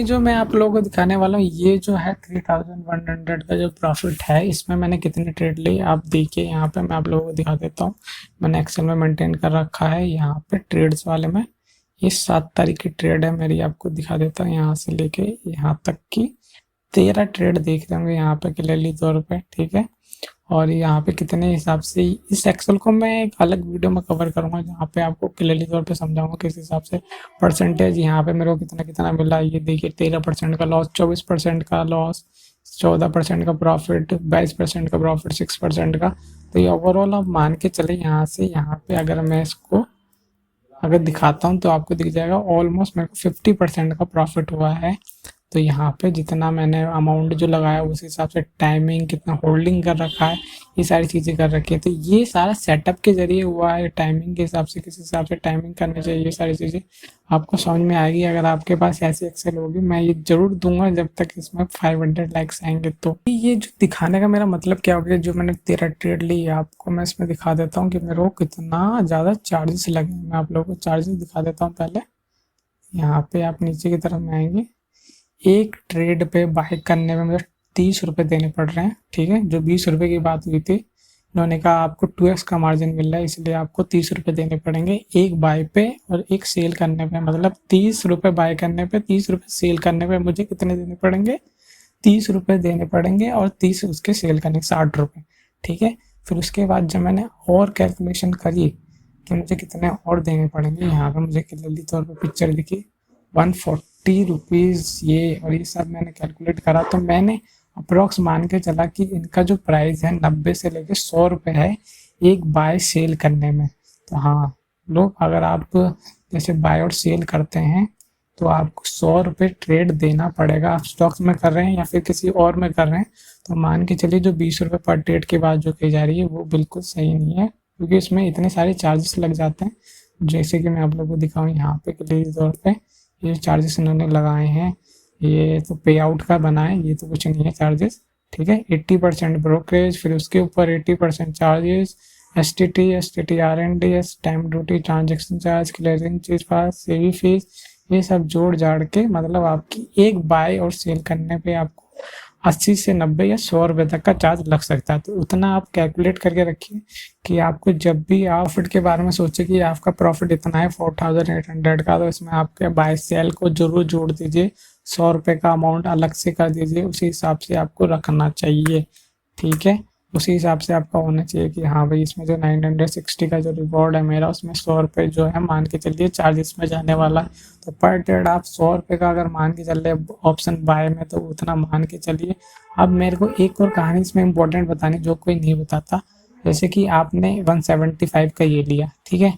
कि जो मैं आप लोगों को दिखाने वाला हूँ ये जो है 3100 का जो प्रॉफिट है, इसमें मैंने कितने ट्रेड लिए आप देखिए। यहाँ पे मैं आप लोगों को दिखा देता हूँ। मैंने एक्सेल में मेंटेन कर रखा है। यहाँ पे ट्रेड्स वाले में ये 7 तारीख की ट्रेड है मेरी, आपको दिखा देता हूँ। यहाँ से लेके यहाँ तक की 13 ट्रेड देख रहे होंगे यहाँ पे क्लियरली तौर पे, ठीक है। और यहाँ पे कितने हिसाब से इस एक्सेल को मैं एक अलग वीडियो में कवर करूंगा, जहाँ पे आपको क्लियरली तौर पे समझाऊंगा किस हिसाब से परसेंटेज यहाँ पे मेरे को कितना कितना मिला। ये देखिए 13% का लॉस, 24% का लॉस, 14% का प्रॉफिट, 22% का प्रॉफिट, 6% का। तो ये ओवरऑल आप मान के चले। यहाँ से यहाँ पे अगर मैं इसको अगर दिखाता हूँ तो आपको दिख जाएगा ऑलमोस्ट मेरे को 50% का प्रॉफिट हुआ है। तो यहाँ पे जितना मैंने अमाउंट जो लगाया उस हिसाब से टाइमिंग कितना होल्डिंग कर रखा है, ये सारी चीज़ें कर रखी है। तो ये सारा सेटअप के जरिए हुआ है, टाइमिंग के हिसाब से किस हिसाब से टाइमिंग करनी चाहिए, ये सारी चीज़ें आपको समझ में आएगी अगर आपके पास ऐसी एक्सेल होगी। मैं ये जरूर दूंगा जब तक इसमें 500 लाइक्स आएंगे। तो ये जो दिखाने का मेरा मतलब क्या हो गया, जो मैंने 13 ट्रेड ली आपको मैं इसमें दिखा देता हूँ कि मेरे को कितना ज़्यादा चार्जेस लगे। मैं आप लोगों को चार्जेस दिखा देता हूँ पहले। यहाँ पे आप नीचे की तरफ में आएंगे, एक ट्रेड पे बाय करने में मुझे 30 रुपये देने पड़ रहे हैं, ठीक है। जो 20 रुपये की बात हुई थी, इन्होंने कहा आपको 2x का मार्जिन मिल रहा है, इसलिए आपको 30 रुपये देने पड़ेंगे एक बाय पे और एक सेल करने पे। मतलब 30 रुपये बाय करने पे, 30 रुपये सेल करने पे मुझे कितने देने पड़ेंगे, 30 रुपये देने पड़ेंगे और 30 उसके सेल करने 60 रुपये, ठीक है। फिर उसके बाद जब मैंने और कैलकुलेशन करी कि मुझे कितने और देने पड़ेंगे, यहाँ पे मुझे क्लियरली तौर पर पिक्चर दिखी 140 रुपीज़ ये, और ये सब मैंने कैलकुलेट करा तो मैंने अप्रॉक्स मान के चला कि इनका जो प्राइस है 90 से लेके 100 रुपये है एक बाय सेल करने में। तो हाँ लोग, अगर आप जैसे बाय और सेल करते हैं तो आपको 100 रुपये ट्रेड देना पड़ेगा। आप स्टॉक्स में कर रहे हैं या फिर किसी और में कर रहे हैं तो मान के चलिए जो 20 रुपये पर ट्रेड की बात जो कही जा रही है वो बिल्कुल सही नहीं है, क्योंकि इसमें इतने सारे चार्जेस लग जाते हैं। जैसे कि मैं आप लोगों को दिखाऊँ यहाँ पे क्लियर तौर पर ये चार्जेस इन्होंने लगाए हैं, ये तो पे आउट का बना है, ये तो कुछ नहीं है चार्जेस, ठीक है। 80% ब्रोकरेज, फिर उसके ऊपर 80% charges, STT, STT R&D, stamp duty, transaction charge, clearing चीज पास, सेवी फीस, ये सब जोड़ जाड़ के मतलब आपकी एक बाय और सेल करने पे आपको 80 से 90 या 100 रुपये तक का चार्ज लग सकता है। तो उतना आप कैलकुलेट करके रखिए कि आपको जब भी आप प्रॉफिट के बारे में सोचे कि आपका प्रॉफिट इतना है 4800 का, तो इसमें आपके बाय सेल को जरूर जोड़ दीजिए, 100 रुपये का अमाउंट अलग से कर दीजिए, उसी हिसाब से आपको रखना चाहिए, ठीक है। उसी हिसाब से आपका होना चाहिए कि हाँ भाई इसमें जो 960 का जो रिवॉर्ड है मेरा, उसमें 100 रुपये जो है मान के चलिए चार्जेस में जाने वाला है। तो पर ट्रेड आप 100 रुपये का अगर मान के चल रहे ऑप्शन बाय में तो उतना मान के चलिए। अब मेरे को एक और कहानी इसमें इंपॉर्टेंट बतानी जो कोई नहीं बताता। जैसे कि आपने 175 का ये लिया, ठीक है,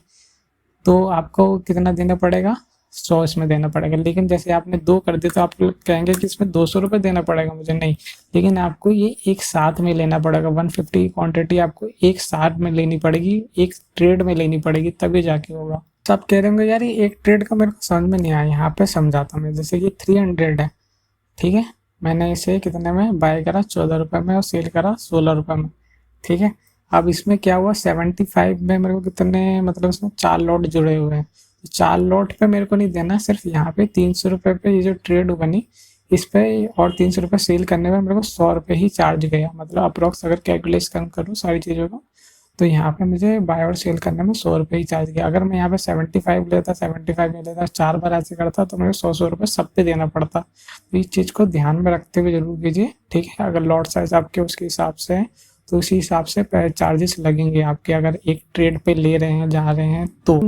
तो आपको कितना देना पड़ेगा, 100 इसमें देना पड़ेगा। लेकिन जैसे आपने 2 कर दिए तो आप लोग कहेंगे कि इसमें 200 रुपये देना पड़ेगा मुझे, नहीं, लेकिन आपको ये एक साथ में लेना पड़ेगा। 150 की क्वांटिटी आपको एक साथ में लेनी पड़ेगी, एक ट्रेड में लेनी पड़ेगी, तभी जाके होगा। तो आप कह रहे होंगे यार ये एक ट्रेड का मेरे को समझ में नहीं आया, यहाँ पे समझाता हूँ मैं। जैसे कि 300 है, ठीक है, मैंने इसे कितने में बाय करा, 14 रुपये में, और सेल करा 16 रुपये में, ठीक है। अब इसमें क्या हुआ, 75 में मेरे को कितने, मतलब इसमें 4 लॉट जुड़े हुए हैं, 4 लॉट पे मेरे को नहीं देना, सिर्फ यहाँ पे 300 रुपये पे ये जो ट्रेड बनी इस पे, और 300 रुपये सेल करने में मेरे को 100 रुपये ही चार्ज गया। मतलब अप्रोक्स अगर कैलकुलेशन करूँ सारी चीज़ों को तो यहाँ पे मुझे बाय और सेल करने में 100 रुपये ही चार्ज गया। अगर मैं यहाँ पे 75 लेता, 75 में लेता, 4 बार ऐसे करता तो मेरे 100 रुपये सब पे देना पड़ता। तो इस चीज़ को ध्यान में रखते हुए जरूर कीजिए, ठीक है। अगर लॉट साइज आपके उसके हिसाब से है तो उसी हिसाब से चार्जेस लगेंगे आपके, अगर एक ट्रेड पे ले रहे हैं जा रहे हैं तो।